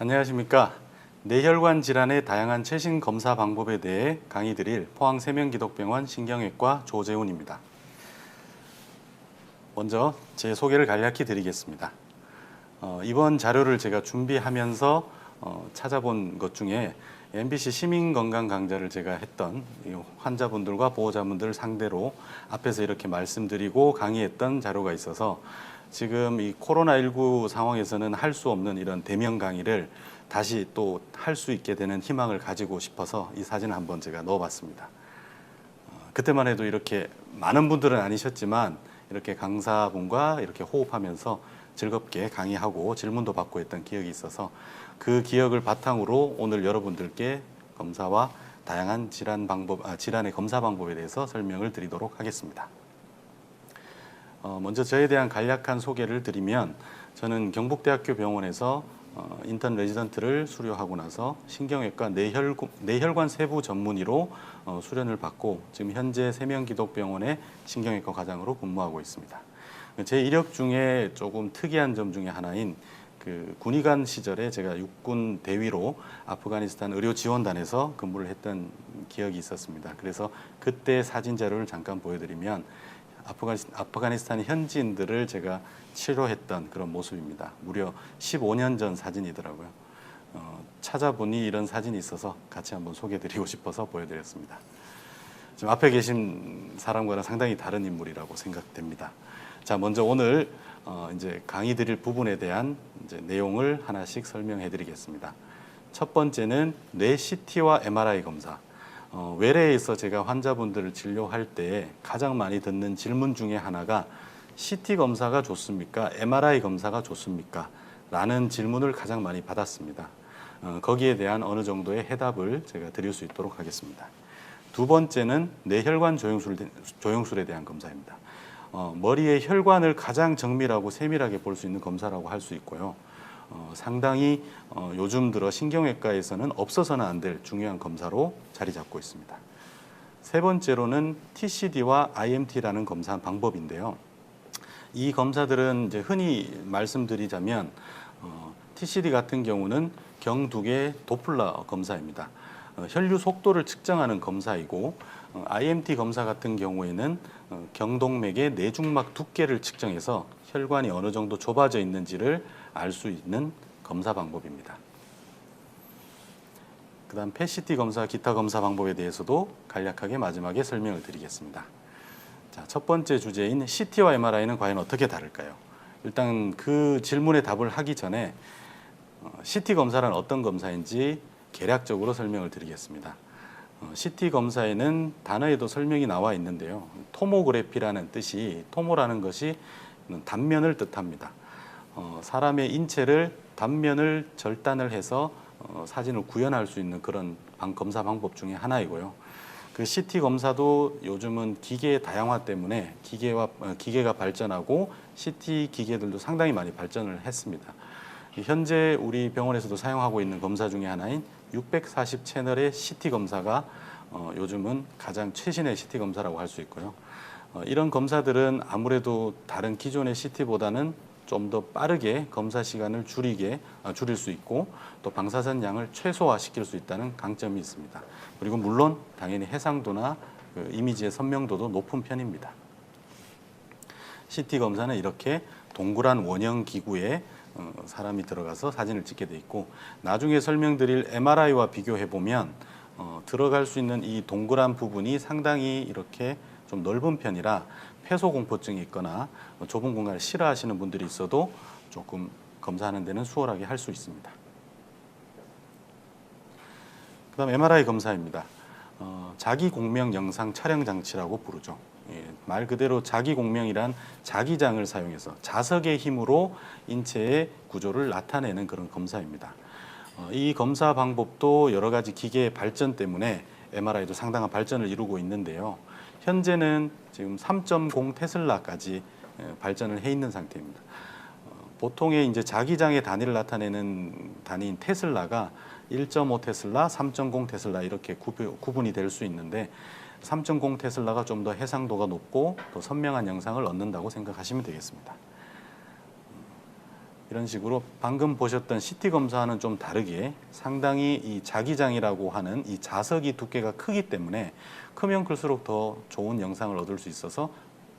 안녕하십니까. 뇌혈관 질환의 다양한 최신 검사 방법에 대해 강의 드릴 포항세명기독병원 신경외과 조재훈입니다. 먼저 제 소개를 간략히 드리겠습니다. 이번 자료를 제가 준비하면서 찾아본 것 중에 MBC 시민건강 강좌를 제가 했던 환자분들과 보호자분들을 상대로 앞에서 이렇게 말씀드리고 강의했던 자료가 있어서 지금 이 코로나19 상황에서는 할 수 없는 이런 대면 강의를 다시 또 할 수 있게 되는 희망을 가지고 싶어서 이 사진을 한번 제가 넣어봤습니다. 그때만 해도 이렇게 많은 분들은 아니셨지만 이렇게 강사분과 이렇게 호흡하면서 즐겁게 강의하고 질문도 받고 했던 기억이 있어서 그 기억을 바탕으로 오늘 여러분들께 검사와 다양한 질환의 검사 방법에 대해서 설명을 드리도록 하겠습니다. 먼저 저에 대한 간략한 소개를 드리면 저는 경북대학교 병원에서 인턴 레지던트를 수료하고 나서 신경외과 뇌혈관 세부 전문의로 수련을 받고 지금 현재 세명기독병원의 신경외과 과장으로 근무하고 있습니다. 제 이력 중에 조금 특이한 점 중에 하나인 그 군의관 시절에 제가 육군 대위로 아프가니스탄 의료지원단에서 근무를 했던 기억이 있었습니다. 그래서 그때 사진 자료를 잠깐 보여드리면 아프가니스탄 현지인들을 제가 치료했던 그런 모습입니다. 무려 15년 전 사진이더라고요. 찾아보니 이런 사진이 있어서 같이 한번 소개드리고 싶어서 보여드렸습니다. 지금 앞에 계신 사람과는 상당히 다른 인물이라고 생각됩니다. 자, 먼저 오늘 이제 강의 드릴 부분에 대한 이제 내용을 하나씩 설명해 드리겠습니다. 첫 번째는 뇌 CT와 MRI 검사. 외래에서 제가 환자분들을 진료할 때 가장 많이 듣는 질문 중에 하나가 CT 검사가 좋습니까? MRI 검사가 좋습니까? 라는 질문을 가장 많이 받았습니다. 거기에 대한 어느 정도의 해답을 제가 드릴 수 있도록 하겠습니다. 두 번째는 뇌혈관 조영술에 대한 검사입니다. 머리의 혈관을 가장 정밀하고 세밀하게 볼 수 있는 검사라고 할 수 있고요. 상당히 요즘 들어 신경외과에서는 없어서는 안 될 중요한 검사로 자리 잡고 있습니다. 세 번째로는 TCD와 IMT라는 검사 방법인데요. 이 검사들은 이제 흔히 말씀드리자면 TCD 같은 경우는 경두개 도플러 검사입니다. 혈류 속도를 측정하는 검사이고 IMT 검사 같은 경우에는 경동맥의 내중막 두께를 측정해서 혈관이 어느 정도 좁아져 있는지를 알 수 있는 검사 방법입니다. 그 다음 PET 검사, 기타 검사 방법에 대해서도 간략하게 마지막에 설명을 드리겠습니다. 자, 첫 번째 주제인 CT와 MRI는 과연 어떻게 다를까요? 일단 그 질문에 답을 하기 전에 CT 검사는 어떤 검사인지 개략적으로 설명을 드리겠습니다. CT 검사에는 단어에도 설명이 나와 있는데요. 토모그래피라는 뜻이, 토모라는 것이 단면을 뜻합니다. 사람의 인체를 단면을 절단을 해서 사진을 구현할 수 있는 그런 검사 방법 중에 하나이고요. 그 CT 검사도 요즘은 기계의 다양화 때문에 기계가 발전하고 CT 기계들도 상당히 많이 발전을 했습니다. 현재 우리 병원에서도 사용하고 있는 검사 중에 하나인 640 채널의 CT 검사가 요즘은 가장 최신의 CT 검사라고 할 수 있고요. 이런 검사들은 아무래도 다른 기존의 CT보다는 좀 더 빠르게 검사 시간을 줄일 수 있고 또 방사선 양을 최소화시킬 수 있다는 강점이 있습니다. 그리고 물론 당연히 해상도나 그 이미지의 선명도도 높은 편입니다. CT 검사는 이렇게 동그란 원형 기구에 사람이 들어가서 사진을 찍게 돼 있고 나중에 설명드릴 MRI와 비교해 보면 들어갈 수 있는 이 동그란 부분이 상당히 이렇게 좀 넓은 편이라 폐소공포증이 있거나 좁은 공간을 싫어하시는 분들이 있어도 조금 검사하는 데는 수월하게 할 수 있습니다. 그 다음 MRI 검사입니다. 자기공명 영상 촬영 장치라고 부르죠. 말 그대로 자기공명이란 자기장을 사용해서 자석의 힘으로 인체의 구조를 나타내는 그런 검사입니다. 이 검사 방법도 여러 가지 기계의 발전 때문에 MRI도 상당한 발전을 이루고 있는데요. 현재는 지금 3.0 테슬라까지 발전을 해 있는 상태입니다. 보통의 이제 자기장의 단위를 나타내는 단위인 테슬라가 1.5 테슬라, 3.0 테슬라 이렇게 구분이 될 수 있는데 3.0 테슬라가 좀 더 해상도가 높고 더 선명한 영상을 얻는다고 생각하시면 되겠습니다. 이런 식으로 방금 보셨던 CT 검사와는 좀 다르게 상당히 이 자기장이라고 하는 이 자석이 두께가 크기 때문에 크면 클수록 더 좋은 영상을 얻을 수 있어서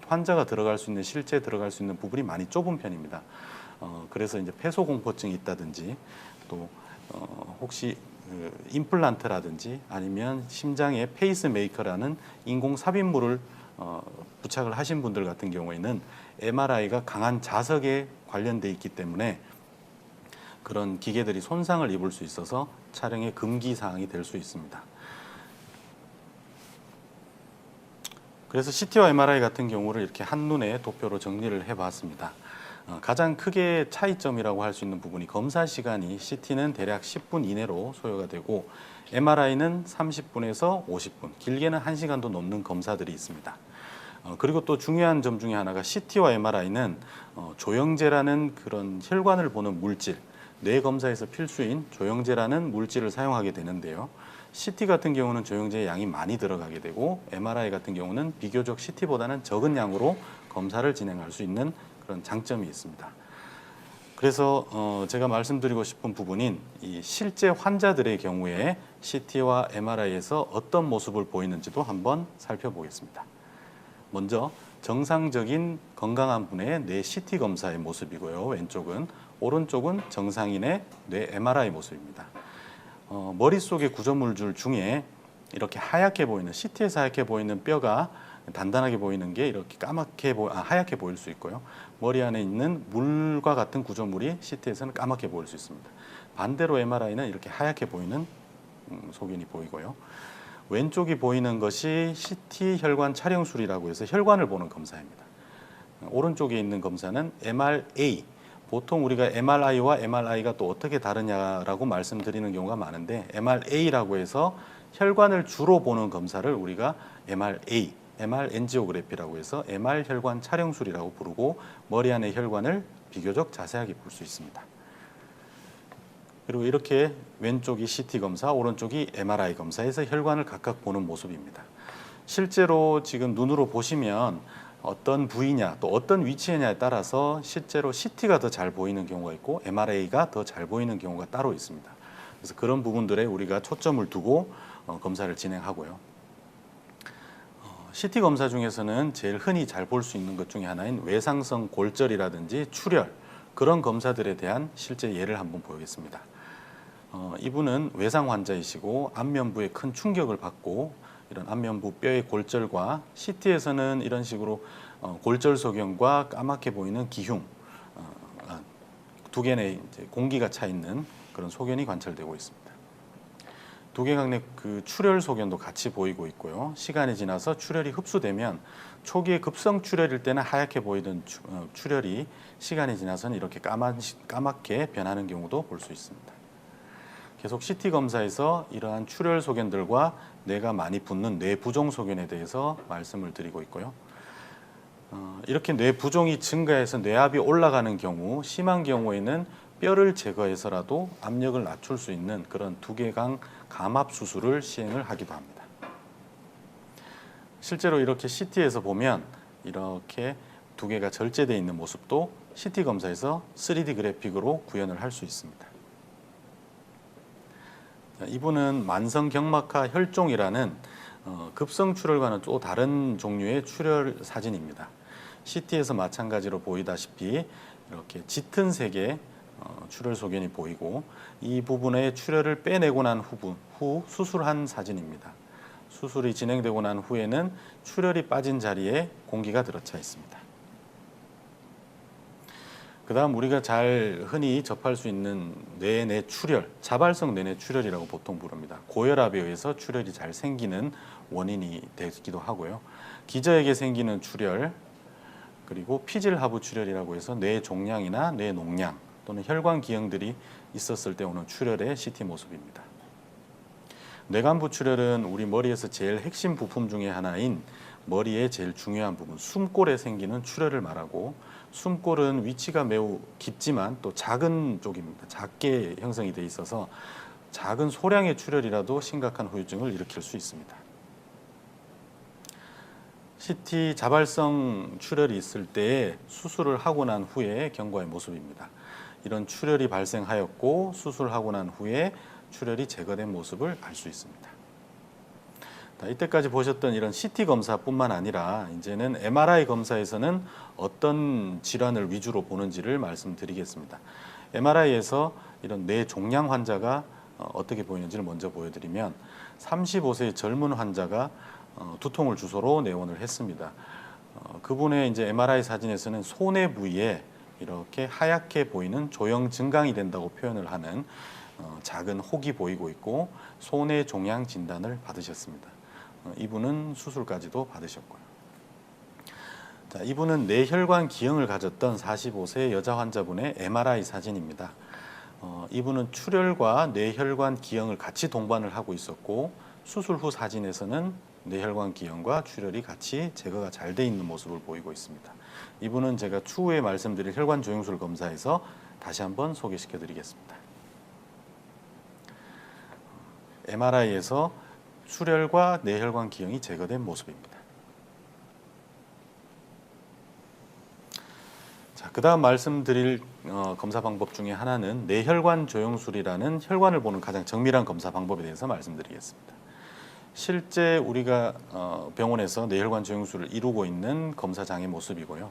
환자가 들어갈 수 있는 실제 들어갈 수 있는 부분이 많이 좁은 편입니다. 그래서 이제 폐소공포증이 있다든지 또 혹시 임플란트라든지 아니면 심장에 페이스메이커라는 인공 삽입물을 부착을 하신 분들 같은 경우에는 MRI가 강한 자석에 관련돼 있기 때문에 그런 기계들이 손상을 입을 수 있어서 촬영의 금기 사항이 될 수 있습니다. 그래서 CT와 MRI 같은 경우를 이렇게 한눈에 도표로 정리를 해봤습니다. 가장 크게 차이점이라고 할 수 있는 부분이 검사 시간이 CT는 대략 10분 이내로 소요가 되고 MRI는 30분에서 50분, 길게는 1시간도 넘는 검사들이 있습니다. 그리고 또 중요한 점 중에 하나가 CT와 MRI는 조영제라는 그런 혈관을 보는 물질, 뇌 검사에서 필수인 조영제라는 물질을 사용하게 되는데요. CT 같은 경우는 조영제의 양이 많이 들어가게 되고 MRI 같은 경우는 비교적 CT보다는 적은 양으로 검사를 진행할 수 있는 그런 장점이 있습니다. 그래서 제가 말씀드리고 싶은 부분인 이 실제 환자들의 경우에 CT와 MRI에서 어떤 모습을 보이는지도 한번 살펴보겠습니다. 먼저 정상적인 건강한 분의 뇌 CT 검사의 모습이고요. 왼쪽은, 오른쪽은 정상인의 뇌 MRI 모습입니다. 머릿속의 구조물들 중에 이렇게 하얗게 보이는, CT에서 하얗게 보이는 뼈가 단단하게 보이는 게 이렇게 하얗게 보일 수 있고요. 머리 안에 있는 물과 같은 구조물이 CT에서는 까맣게 보일 수 있습니다. 반대로 MRI는 이렇게 하얗게 보이는 소견이 보이고요. 왼쪽이 보이는 것이 CT 혈관 촬영술이라고 해서 혈관을 보는 검사입니다. 오른쪽에 있는 검사는 MRA, 보통 우리가 MRI와 MRI가 또 어떻게 다르냐라고 말씀드리는 경우가 많은데 MRA라고 해서 혈관을 주로 보는 검사를 우리가 MRA, MR 엔지오그래피라고 해서 MR 혈관 촬영술이라고 부르고 머리 안의 혈관을 비교적 자세하게 볼 수 있습니다. 그리고 이렇게 왼쪽이 CT 검사, 오른쪽이 MRI 검사에서 혈관을 각각 보는 모습입니다. 실제로 지금 눈으로 보시면 어떤 부위냐 또 어떤 위치냐에 따라서 실제로 CT가 더 잘 보이는 경우가 있고 MRA가 더 잘 보이는 경우가 따로 있습니다. 그래서 그런 부분들에 우리가 초점을 두고 검사를 진행하고요. CT 검사 중에서는 제일 흔히 잘 볼 수 있는 것 중에 하나인 외상성 골절이라든지 출혈, 그런 검사들에 대한 실제 예를 한번 보겠습니다. 이분은 외상 환자이시고 안면부에 큰 충격을 받고 이런 안면부 뼈의 골절과 CT에서는 이런 식으로 골절 소견과 까맣게 보이는 기흉, 두개의 공기가 차 있는 그런 소견이 관찰되고 있습니다. 두개강내 그 출혈 소견도 같이 보이고 있고요. 시간이 지나서 출혈이 흡수되면 초기에 급성 출혈일 때는 하얗게 보이던 출혈이 시간이 지나서는 이렇게 까맣게 변하는 경우도 볼 수 있습니다. 계속 CT 검사에서 이러한 출혈 소견들과 뇌가 많이 붓는 뇌 부종 소견에 대해서 말씀을 드리고 있고요. 이렇게 뇌 부종이 증가해서 뇌압이 올라가는 경우, 심한 경우에는 뼈를 제거해서라도 압력을 낮출 수 있는 그런 두개강 감압 수술을 시행을 하기도 합니다. 실제로 이렇게 CT에서 보면 이렇게 두개가 절제되어 있는 모습도 CT 검사에서 3D 그래픽으로 구현을 할 수 있습니다. 이분은 만성경막하 혈종이라는 급성 출혈과는 또 다른 종류의 출혈 사진입니다. CT에서 마찬가지로 보이다시피 이렇게 짙은 색의 출혈 소견이 보이고 이 부분의 출혈을 빼내고 난 후 수술한 사진입니다. 수술이 진행되고 난 후에는 출혈이 빠진 자리에 공기가 들어차 있습니다. 그 다음 우리가 잘 흔히 접할 수 있는 뇌내 출혈, 자발성 뇌내 출혈이라고 보통 부릅니다. 고혈압에 의해서 출혈이 잘 생기는 원인이 되기도 하고요. 기저에게 생기는 출혈, 그리고 피질하부 출혈이라고 해서 뇌 종양이나 뇌 농양 또는 혈관 기형들이 있었을 때 오는 출혈의 CT 모습입니다. 뇌간부 출혈은 우리 머리에서 제일 핵심 부품 중에 하나인 머리의 제일 중요한 부분, 숨골에 생기는 출혈을 말하고 숨골은 위치가 매우 깊지만 또 작은 쪽입니다. 작게 형성이 돼 있어서 작은 소량의 출혈이라도 심각한 후유증을 일으킬 수 있습니다. CT 자발성 출혈이 있을 때 수술을 하고 난 후에 경과의 모습입니다. 이런 출혈이 발생하였고 수술하고 난 후에 출혈이 제거된 모습을 알 수 있습니다. 이때까지 보셨던 이런 CT 검사뿐만 아니라 이제는 MRI 검사에서는 어떤 질환을 위주로 보는지를 말씀드리겠습니다. MRI에서 이런 뇌 종양 환자가 어떻게 보이는지를 먼저 보여드리면 35세의 젊은 환자가 두통을 주소로 내원을 했습니다. 그분의 이제 MRI 사진에서는 손해 부위에 이렇게 하얗게 보이는 조형 증강이 된다고 표현을 하는 작은 혹이 보이고 있고 손해 종양 진단을 받으셨습니다. 이분은 수술까지도 받으셨고요. 자, 이분은 뇌혈관 기형을 가졌던 45세 여자 환자분의 MRI 사진입니다. 이분은 출혈과 뇌혈관 기형을 같이 동반을 하고 있었고 수술 후 사진에서는 뇌혈관 기형과 출혈이 같이 제거가 잘 돼 있는 모습을 보이고 있습니다. 이분은 제가 추후에 말씀드릴 혈관 조영술 검사에서 다시 한번 소개시켜 드리겠습니다. MRI에서 출혈과 뇌혈관 기형이 제거된 모습입니다. 자, 그다음 말씀드릴 검사 방법 중에 하나는 뇌혈관 조영술이라는 혈관을 보는 가장 정밀한 검사 방법에 대해서 말씀드리겠습니다. 실제 우리가 병원에서 뇌혈관 조영술을 이루고 있는 검사장의 모습이고요.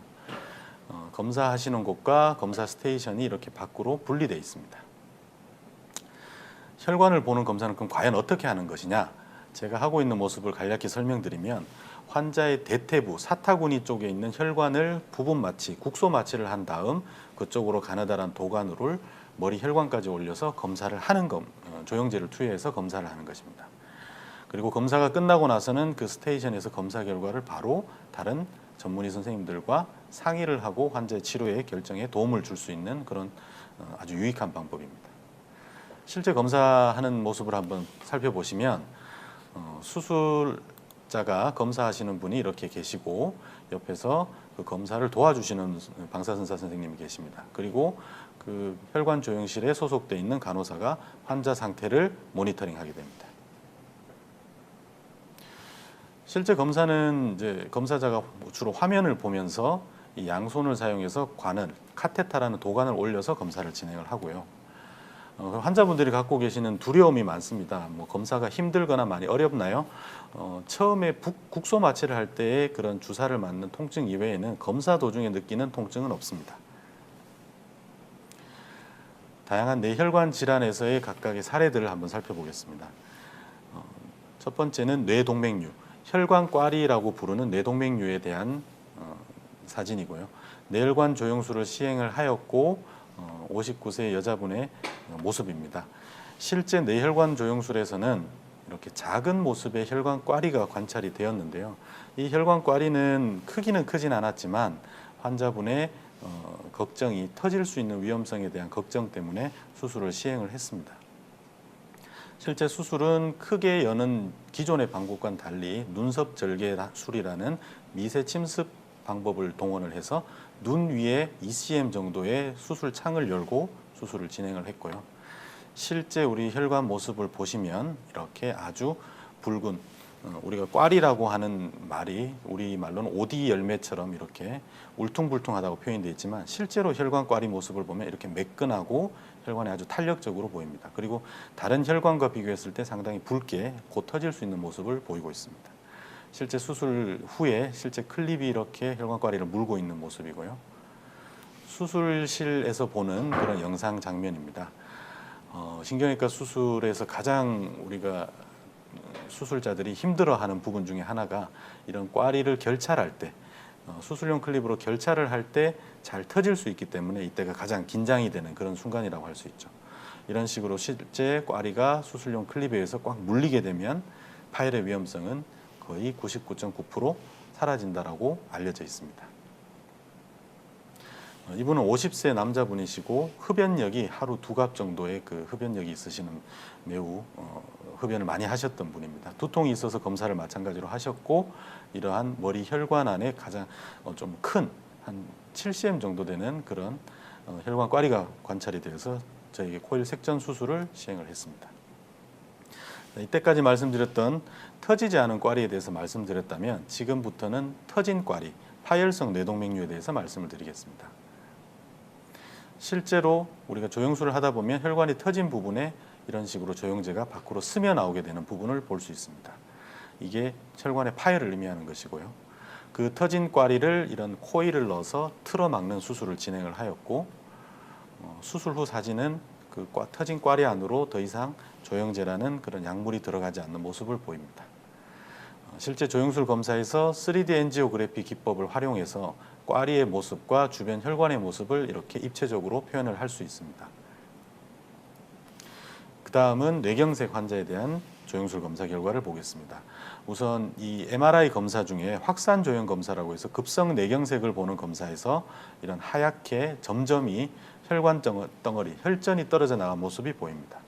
검사하시는 곳과 검사 스테이션이 이렇게 밖으로 분리되어 있습니다. 혈관을 보는 검사는 그럼 과연 어떻게 하는 것이냐? 제가 하고 있는 모습을 간략히 설명드리면 환자의 대퇴부, 사타구니 쪽에 있는 혈관을 부분 마취, 국소 마취를 한 다음 그쪽으로 가느다란 도관을 머리 혈관까지 올려서 검사를 하는 조영제를 투여해서 검사를 하는 것입니다. 그리고 검사가 끝나고 나서는 그 스테이션에서 검사 결과를 바로 다른 전문의 선생님들과 상의를 하고 환자의 치료에 결정에 도움을 줄 수 있는 그런 아주 유익한 방법입니다. 실제 검사하는 모습을 한번 살펴보시면 수술자가 검사하시는 분이 이렇게 계시고 옆에서 그 검사를 도와주시는 방사선사 선생님이 계십니다. 그리고 그 혈관 조영실에 소속되어 있는 간호사가 환자 상태를 모니터링하게 됩니다. 실제 검사는 이제 검사자가 주로 화면을 보면서 이 양손을 사용해서 카테타라는 도관을 올려서 검사를 진행을 하고요. 환자분들이 갖고 계시는 두려움이 많습니다. 검사가 힘들거나 많이 어렵나요? 처음에 국소 마취를 할 때의 그런 주사를 맞는 통증 이외에는 검사 도중에 느끼는 통증은 없습니다. 다양한 뇌혈관 질환에서의 각각의 사례들을 한번 살펴보겠습니다. 첫 번째는 뇌동맥류, 혈관꽈리라고 부르는 뇌동맥류에 대한 사진이고요. 뇌혈관 조영술을 시행을 하였고 59세 여자분의 모습입니다. 실제 뇌혈관 조영술에서는 이렇게 작은 모습의 혈관꽈리가 관찰이 되었는데요. 이 혈관꽈리는 크기는 크진 않았지만 환자분의 걱정이 터질 수 있는 위험성에 대한 걱정 때문에 수술을 시행을 했습니다. 실제 수술은 크게 여는 기존의 방법과는 달리 눈썹 절개술이라는 미세 침습 방법을 동원을 해서 눈 위에 ECM 정도의 수술 창을 열고 수술을 진행을 했고요. 실제 우리 혈관 모습을 보시면 이렇게 아주 붉은 우리가 꽈리라고 하는 말이 우리말로는 오디 열매처럼 이렇게 울퉁불퉁하다고 표현되어 있지만 실제로 혈관 꽈리 모습을 보면 이렇게 매끈하고 혈관이 아주 탄력적으로 보입니다. 그리고 다른 혈관과 비교했을 때 상당히 붉게 곧 터질 수 있는 모습을 보이고 있습니다. 실제 수술 후에 실제 클립이 이렇게 혈관꽈리를 물고 있는 모습이고요. 수술실에서 보는 그런 영상 장면입니다. 신경외과 수술에서 가장 우리가 수술자들이 힘들어하는 부분 중에 하나가 이런 꽈리를 결찰할 때 수술용 클립으로 결찰을 할 때 잘 터질 수 있기 때문에 이때가 가장 긴장이 되는 그런 순간이라고 할 수 있죠. 이런 식으로 실제 꽈리가 수술용 클립에 의해서 꽉 물리게 되면 파열의 위험성은 거의 99.9% 사라진다라고 알려져 있습니다. 이분은 50세 남자분이시고 흡연력이 하루 2갑 정도의 그 흡연력이 있으시는 매우 흡연을 많이 하셨던 분입니다. 두통이 있어서 검사를 마찬가지로 하셨고 이러한 머리 혈관 안에 가장 좀 큰 한 7cm 정도 되는 그런 혈관 꽈리가 관찰이 되어서 저에게 코일 색전 수술을 시행을 했습니다. 이때까지 말씀드렸던 터지지 않은 꽈리에 대해서 말씀드렸다면 지금부터는 터진 꽈리, 파열성 뇌동맥류에 대해서 말씀을 드리겠습니다. 실제로 우리가 조영술을 하다 보면 혈관이 터진 부분에 이런 식으로 조영제가 밖으로 스며 나오게 되는 부분을 볼 수 있습니다. 이게 혈관의 파열을 의미하는 것이고요. 그 터진 꽈리를 이런 코일을 넣어서 틀어막는 수술을 진행을 하였고, 수술 후 사진은 그 터진 꽈리 안으로 더 이상 조영제라는 그런 약물이 들어가지 않는 모습을 보입니다. 실제 조영술 검사에서 3D 엔지오그래피 기법을 활용해서 꽈리의 모습과 주변 혈관의 모습을 이렇게 입체적으로 표현을 할 수 있습니다. 그 다음은 뇌경색 환자에 대한 조영술 검사 결과를 보겠습니다. 우선 이 MRI 검사 중에 확산 조영 검사라고 해서 급성 뇌경색을 보는 검사에서 이런 하얗게 점점이 혈관 덩어리, 혈전이 떨어져 나간 모습이 보입니다.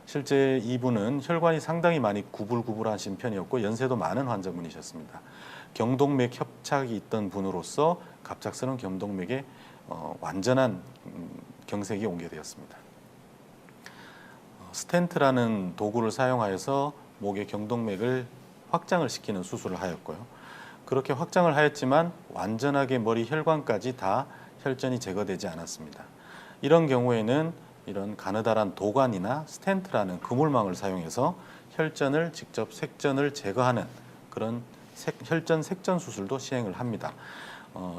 실제 이분은 혈관이 상당히 많이 구불구불하신 편이었고 연세도 많은 환자분이셨습니다. 경동맥 협착이 있던 분으로서 갑작스러운 경동맥에 완전한 경색이 오게 되었습니다. 스텐트라는 도구를 사용하여서 목의 경동맥을 확장을 시키는 수술을 하였고요. 그렇게 확장을 하였지만 완전하게 머리 혈관까지 다 혈전이 제거되지 않았습니다. 이런 경우에는 이런 가느다란 도관이나 스텐트라는 그물망을 사용해서 혈전을 직접 색전을 제거하는 그런 혈전 색전 수술도 시행을 합니다.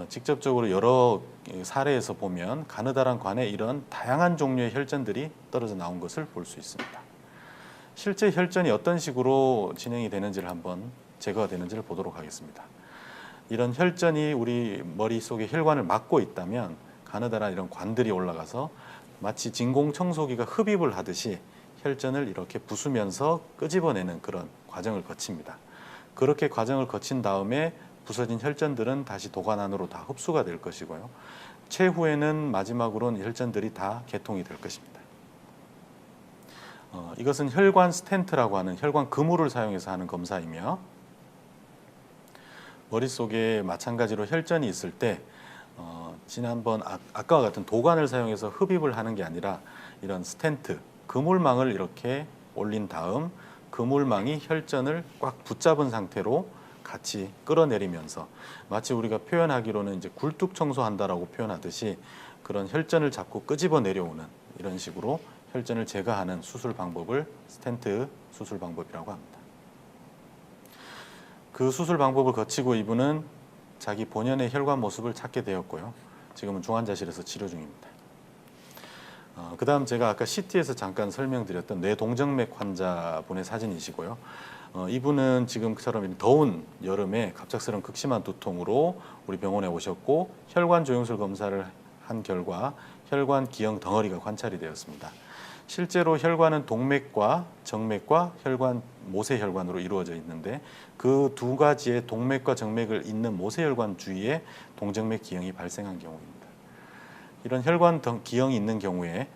직접적으로 여러 사례에서 보면 가느다란 관에 이런 다양한 종류의 혈전들이 떨어져 나온 것을 볼 수 있습니다. 실제 혈전이 어떤 식으로 진행이 되는지를 한번 제거가 되는지를 보도록 하겠습니다. 이런 혈전이 우리 머릿속에 혈관을 막고 있다면 가느다란 이런 관들이 올라가서 마치 진공청소기가 흡입을 하듯이 혈전을 이렇게 부수면서 끄집어내는 그런 과정을 거칩니다. 그렇게 과정을 거친 다음에 부서진 혈전들은 다시 도관 안으로 다 흡수가 될 것이고요. 최후에는 마지막으로는 혈전들이 다 개통이 될 것입니다. 이것은 혈관 스텐트라고 하는 혈관 그물을 사용해서 하는 검사이며 머릿속에 마찬가지로 혈전이 있을 때 지난번 아까와 같은 도관을 사용해서 흡입을 하는 게 아니라 이런 스텐트, 그물망을 이렇게 올린 다음 그물망이 혈전을 꽉 붙잡은 상태로 같이 끌어내리면서 마치 우리가 표현하기로는 이제 굴뚝 청소한다라고 표현하듯이 그런 혈전을 잡고 끄집어 내려오는 이런 식으로 혈전을 제거하는 수술 방법을 스텐트 수술 방법이라고 합니다. 그 수술 방법을 거치고 이분은 자기 본연의 혈관 모습을 찾게 되었고요. 지금은 중환자실에서 치료 중입니다. 그 다음 제가 아까 CT에서 잠깐 설명드렸던 뇌동정맥 환자분의 사진이시고요. 이분은 지금처럼 더운 여름에 갑작스러운 극심한 두통으로 우리 병원에 오셨고 혈관 조영술 검사를 한 결과 혈관 기형 덩어리가 관찰이 되었습니다. 실제로 혈관은 동맥과 정맥과 혈관 모세혈관으로 이루어져 있는데 그 두 가지의 동맥과 정맥을 잇는 모세혈관 주위에 동정맥 기형이 발생한 경우입니다. 이런 혈관 기형이 있는 경우에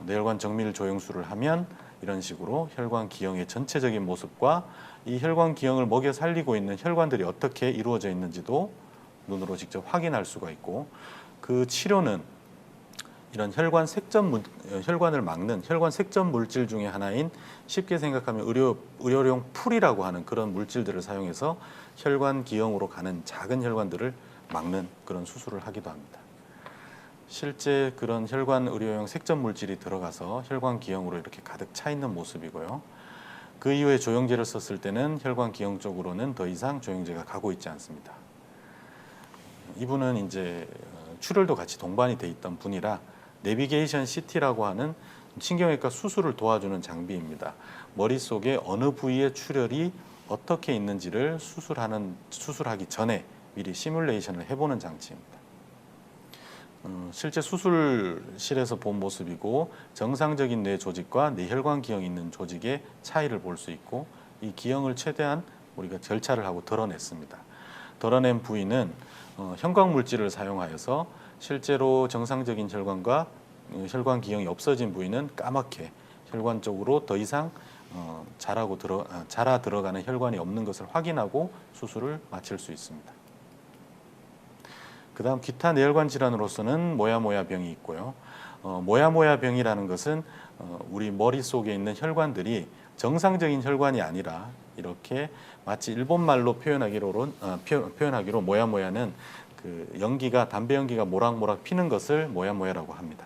뇌혈관 정밀 조영술을 하면 이런 식으로 혈관 기형의 전체적인 모습과 이 혈관 기형을 먹여 살리고 있는 혈관들이 어떻게 이루어져 있는지도 눈으로 직접 확인할 수가 있고 그 치료는 이런 혈관을 막는 혈관 색전 물질 중에 하나인 쉽게 생각하면 의료용 풀이라고 하는 그런 물질들을 사용해서 혈관 기형으로 가는 작은 혈관들을 막는 그런 수술을 하기도 합니다. 실제 그런 혈관 의료용 색전 물질이 들어가서 혈관 기형으로 이렇게 가득 차 있는 모습이고요. 그 이후에 조영제를 썼을 때는 혈관 기형 쪽으로는 더 이상 조영제가 가고 있지 않습니다. 이분은 이제 출혈도 같이 동반이 돼 있던 분이라 내비게이션 CT라고 하는 신경외과 수술을 도와주는 장비입니다. 머릿속에 어느 부위의 출혈이 어떻게 있는지를 수술하기 전에 미리 시뮬레이션을 해보는 장치입니다. 실제 수술실에서 본 모습이고 정상적인 뇌 조직과 뇌혈관 기형이 있는 조직의 차이를 볼 수 있고 이 기형을 최대한 우리가 절차를 하고 드러냈습니다. 드러낸 부위는 형광 물질을 사용하여서 실제로 정상적인 혈관과 혈관 기형이 없어진 부위는 까맣게 혈관 쪽으로 더 이상 자라 들어가는 혈관이 없는 것을 확인하고 수술을 마칠 수 있습니다. 그 다음 기타 뇌혈관 질환으로서는 모야모야 병이 있고요. 모야모야 병이라는 것은 우리 머릿속에 있는 혈관들이 정상적인 혈관이 아니라 이렇게 마치 일본말로 표현하기로 모야모야는 그 연기가 담배 연기가 모락모락 피는 것을 모야모야라고 합니다.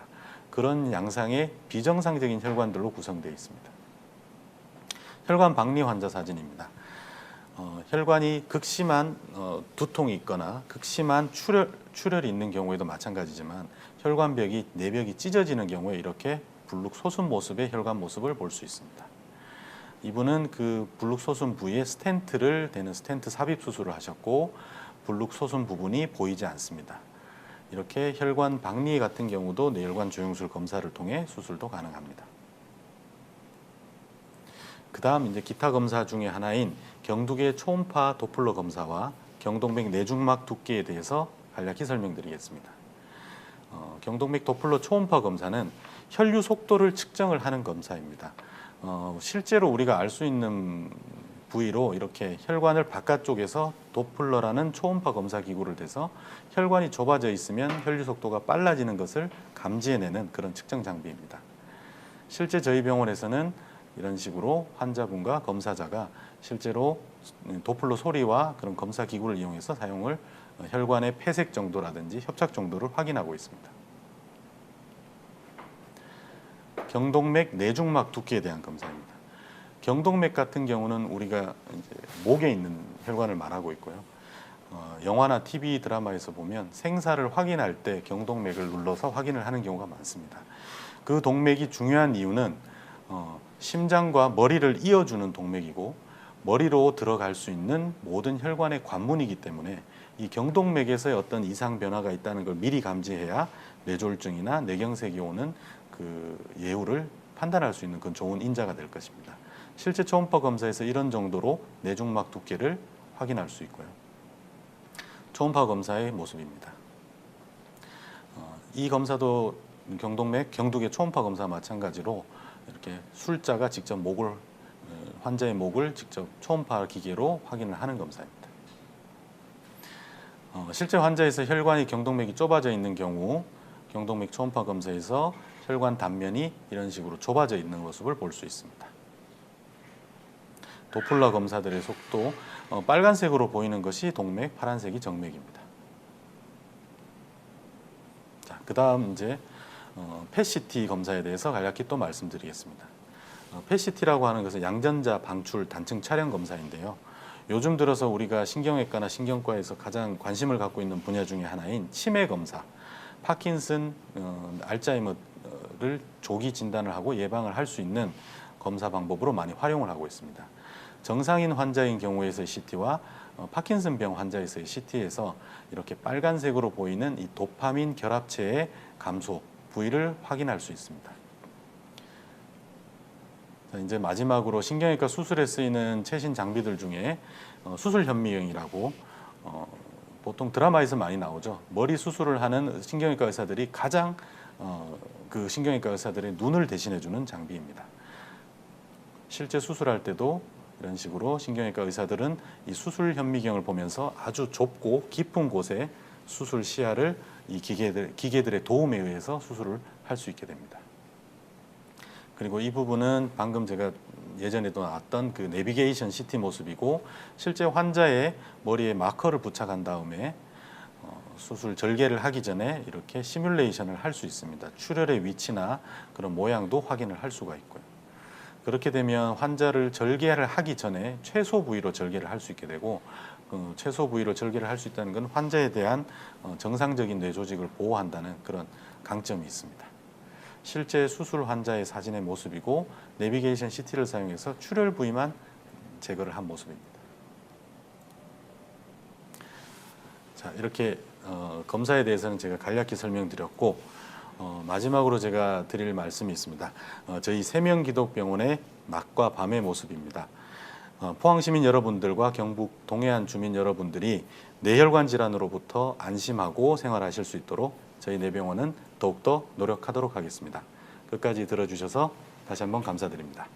그런 양상의 비정상적인 혈관들로 구성되어 있습니다. 혈관 박리 환자 사진입니다. 혈관이 극심한 두통이 있거나 극심한 출혈이 있는 경우에도 마찬가지지만 혈관벽이 내벽이 찢어지는 경우에 이렇게 불룩 솟은 모습의 혈관 모습을 볼 수 있습니다. 이분은 그 불룩 솟은 부위에 스텐트를 대는 스텐트 삽입 수술을 하셨고 불룩 솟은 부분이 보이지 않습니다. 이렇게 혈관 박리 같은 경우도 뇌혈관 조영술 검사를 통해 수술도 가능합니다. 그 다음 이제 기타 검사 중에 하나인 경두계 초음파 도플러 검사와 경동맥 내중막 두께에 대해서 간략히 설명드리겠습니다. 경동맥 도플러 초음파 검사는 혈류 속도를 측정을 하는 검사입니다. 실제로 우리가 알 수 있는 부위로 이렇게 혈관을 바깥쪽에서 도플러라는 초음파 검사 기구를 대서 혈관이 좁아져 있으면 혈류 속도가 빨라지는 것을 감지해내는 그런 측정 장비입니다. 실제 저희 병원에서는 이런 식으로 환자분과 검사자가 실제로 도플러 소리와 그런 검사 기구를 이용해서 사용을 혈관의 폐색 정도라든지 협착 정도를 확인하고 있습니다. 경동맥 내중막 두께에 대한 검사입니다. 경동맥 같은 경우는 우리가 이제 목에 있는 혈관을 말하고 있고요. 영화나 TV 드라마에서 보면 생사를 확인할 때 경동맥을 눌러서 확인을 하는 경우가 많습니다. 그 동맥이 중요한 이유는 심장과 머리를 이어주는 동맥이고 머리로 들어갈 수 있는 모든 혈관의 관문이기 때문에 이 경동맥에서의 어떤 이상 변화가 있다는 걸 미리 감지해야 뇌졸중이나 뇌경색이 오는 그 예후를 판단할 수 있는 그런 좋은 인자가 될 것입니다. 실제 초음파 검사에서 이런 정도로 내중막 두께를 확인할 수 있고요. 초음파 검사의 모습입니다. 이 검사도 경동맥, 경두계 초음파 검사와 마찬가지로 이렇게 술자가 직접 환자의 목을 직접 초음파 기계로 확인을 하는 검사입니다. 실제 환자에서 혈관이 경동맥이 좁아져 있는 경우 경동맥 초음파 검사에서 혈관 단면이 이런 식으로 좁아져 있는 모습을 볼 수 있습니다. 도플러 검사들의 속도 빨간색으로 보이는 것이 동맥, 파란색이 정맥입니다. 자, 그다음 이제 PET-CT 검사에 대해서 간략히 또 말씀드리겠습니다. PET-CT라고 하는 것은 양전자 방출 단층 촬영 검사인데요. 요즘 들어서 우리가 신경외과나 신경과에서 가장 관심을 갖고 있는 분야 중에 하나인 치매 검사, 파킨슨, 알츠하이머를 조기 진단을 하고 예방을 할 수 있는 검사 방법으로 많이 활용을 하고 있습니다. 정상인 환자인 경우에서의 CT와 파킨슨병 환자에서의 CT에서 이렇게 빨간색으로 보이는 이 도파민 결합체의 감소 부위를 확인할 수 있습니다. 자, 이제 마지막으로 신경외과 수술에 쓰이는 최신 장비들 중에 수술 현미경이라고 보통 드라마에서 많이 나오죠. 머리 수술을 하는 신경외과 의사들이 가장 그 신경외과 의사들의 눈을 대신해주는 장비입니다. 실제 수술할 때도 이런 식으로 신경외과 의사들은 이 수술 현미경을 보면서 아주 좁고 깊은 곳에 수술 시야를 이 기계들의 도움에 의해서 수술을 할 수 있게 됩니다. 그리고 이 부분은 방금 제가 예전에도 나왔던 그 내비게이션 CT 모습이고 실제 환자의 머리에 마커를 부착한 다음에 수술 절개를 하기 전에 이렇게 시뮬레이션을 할 수 있습니다. 출혈의 위치나 그런 모양도 확인을 할 수가 있고요. 그렇게 되면 환자를 절개를 하기 전에 최소 부위로 절개를 할 수 있게 되고 최소 부위로 절개를 할 수 있다는 건 환자에 대한 정상적인 뇌 조직을 보호한다는 그런 강점이 있습니다. 실제 수술 환자의 사진의 모습이고 내비게이션 CT를 사용해서 출혈 부위만 제거를 한 모습입니다. 자, 이렇게 검사에 대해서는 제가 간략히 설명드렸고 마지막으로 제가 드릴 말씀이 있습니다. 저희 세명기독병원의 낮과 밤의 모습입니다. 포항시민 여러분들과 경북 동해안 주민 여러분들이 뇌혈관 질환으로부터 안심하고 생활하실 수 있도록 저희 내병원은 더욱더 노력하도록 하겠습니다. 끝까지 들어주셔서 다시 한번 감사드립니다.